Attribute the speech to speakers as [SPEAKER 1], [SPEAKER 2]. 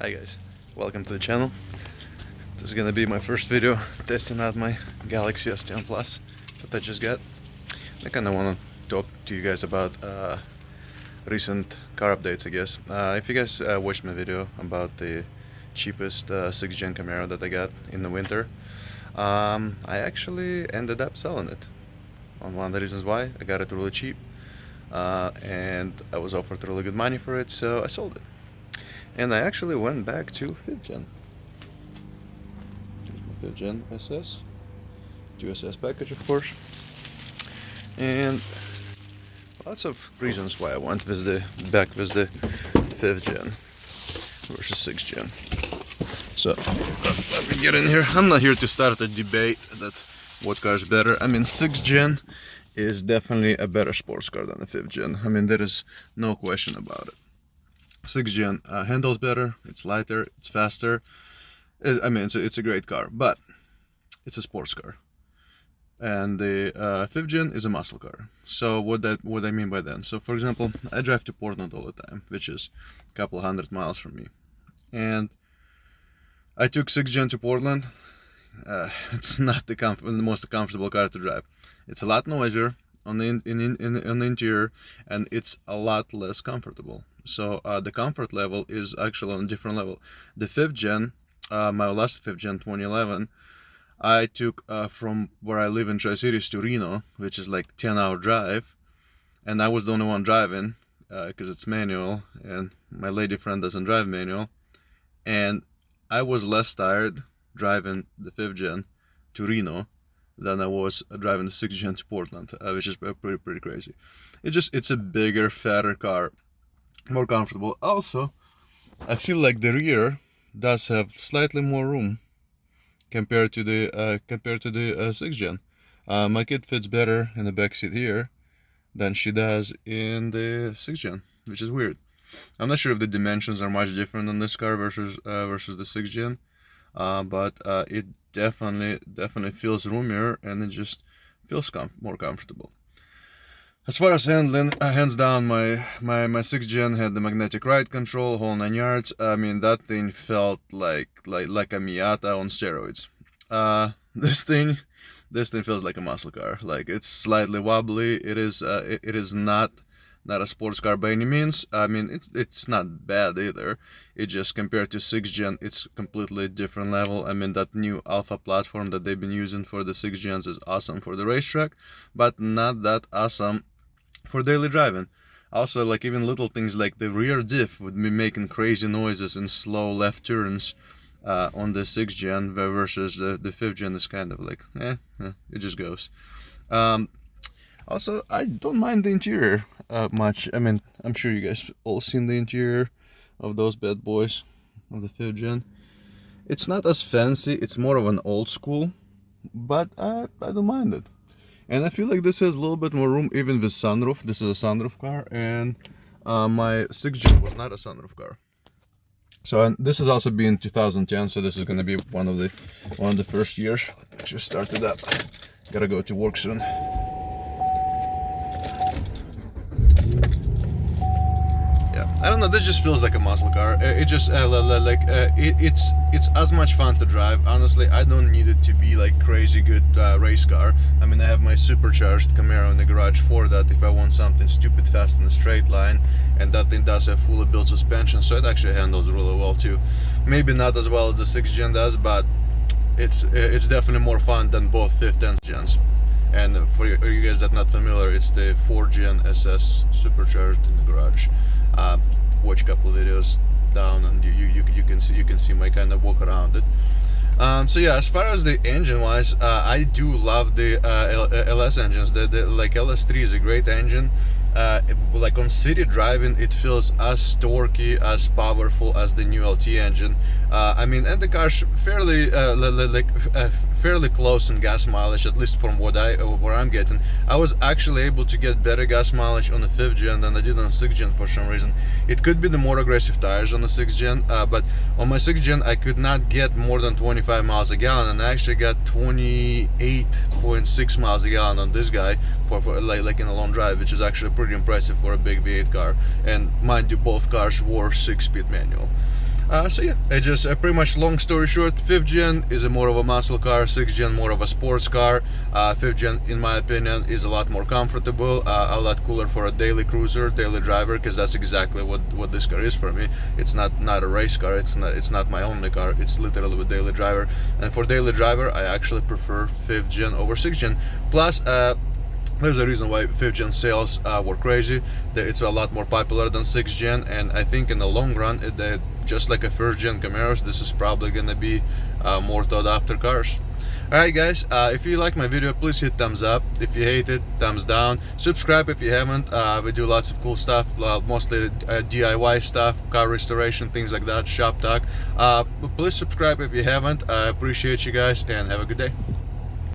[SPEAKER 1] Hi guys, welcome to the channel. This is gonna be my first video testing out my Galaxy S10 Plus that I just got. I kinda wanna talk to you guys about recent car updates, I guess. If you guys watched my video about the cheapest 6th gen Camaro that I got in the winter, I actually ended up selling it. One of the reasons why, I got it really cheap and I was offered really good money for it, so I sold it. And I actually went back to 5th gen. Here's my 5th gen SS. 2SS package, of course. And lots of reasons why I went back with the 5th gen versus 6th gen. So, let me get in here. I'm not here to start a debate that what car is better. I mean, 6th gen is definitely a better sports car than the 5th gen. I mean, there is no question about it. 6th gen handles better, it's lighter, it's faster. I mean, it's a great car, but it's a sports car. And the 5th gen is a muscle car. So what I mean by that? So for example, I drive to Portland all the time, which is a couple hundred miles from me. And I took 6th gen to Portland. It's not the most comfortable car to drive. It's a lot noisier on the interior, and it's a lot less comfortable. So the comfort level is actually on a different level. The 5th gen, my last 5th gen 2011, I took from where I live in Tri-Cities to Reno, which is like 10-hour drive, and I was the only one driving because it's manual, and my lady friend doesn't drive manual, and I was less tired driving the 5th gen to Reno than I was driving the 6th gen to Portland, which is pretty crazy. It's a bigger, fatter car, more comfortable. Also, I feel like the rear does have slightly more room compared to the 6th gen. My kid fits better in the back seat here than she does in the 6th gen, which is weird. I'm not sure if the dimensions are much different on this car versus the 6th gen, but it definitely feels roomier, and it just feels more comfortable. As far as handling, hands down, my 6th gen had the magnetic ride control, whole 9 yards. I mean, that thing felt like a Miata on steroids. This thing feels like a muscle car. Like, it's slightly wobbly. It is not a sports car by any means. I mean, it's not bad either. It just, compared to 6th gen, it's completely different level. I mean, that new Alpha platform that they've been using for the 6th gens is awesome for the racetrack, but not that awesome for daily driving. Also, like, even little things like the rear diff would be making crazy noises in slow left turns on the 6th gen versus the 5th gen is kind of like, it just goes. Also, I don't mind the interior much. I mean, I'm sure you guys all seen the interior of those bad boys of the 5th gen. It's not as fancy, it's more of an old school, but I don't mind it. And I feel like this has a little bit more room even with sunroof. This is a sunroof car, and my 6th gen was not a sunroof car. So, and this has also been 2010, so this is going to be one of the first years. Let me just start it up. Gotta go to work soon. I don't know, this just feels like a muscle car. It just it's as much fun to drive. Honestly, I don't need it to be like crazy good race car. I mean, I have my supercharged Camaro in the garage for that if I want something stupid fast in a straight line, and that thing does have fully built suspension, so it actually handles really well too. Maybe not as well as the 6th gen does, but it's definitely more fun than both 5th and 6th gens. And for you guys that are not familiar, it's the 4th gen SS supercharged in the garage. Watch a couple of videos down, and you can see my kind of walk around it. So yeah, as far as the engine wise, I do love the LS engines. Like LS3 is a great engine. Like on city driving, it feels as torquey, as powerful as the new LT engine. I mean, and the car's fairly fairly close in gas mileage, at least from what I'm getting. I was actually able to get better gas mileage on the 5th gen than I did on the 6th gen for some reason. It could be the more aggressive tires on the 6th gen, but on my 6th gen I could not get more than 25 miles a gallon, and I actually got 28.6 miles a gallon on this guy for like in a long drive, which is actually pretty impressive for a big V8 car. And mind you, both cars were 6-speed manual. So yeah, it just pretty much long story short, 5th gen is a more of a muscle car, 6th gen more of a sports car. 5th gen, in my opinion, is a lot more comfortable, a lot cooler for a daily cruiser, daily driver, because that's exactly what this car is for me. It's not a race car, it's not my only car, it's literally a daily driver. And for daily driver, I actually prefer 5th gen over 6th gen. Plus, there's a reason why 5th gen sales were crazy. It's a lot more popular than 6th gen, and I think in the long run, just like a 1st gen Camaros, this is probably gonna be more sought after cars. Alright guys, if you like my video, please hit thumbs up. If you hate it, thumbs down. Subscribe if you haven't. We do lots of cool stuff, mostly DIY stuff, car restoration, things like that, shop talk. Please subscribe if you haven't. I appreciate you guys, and have a good day.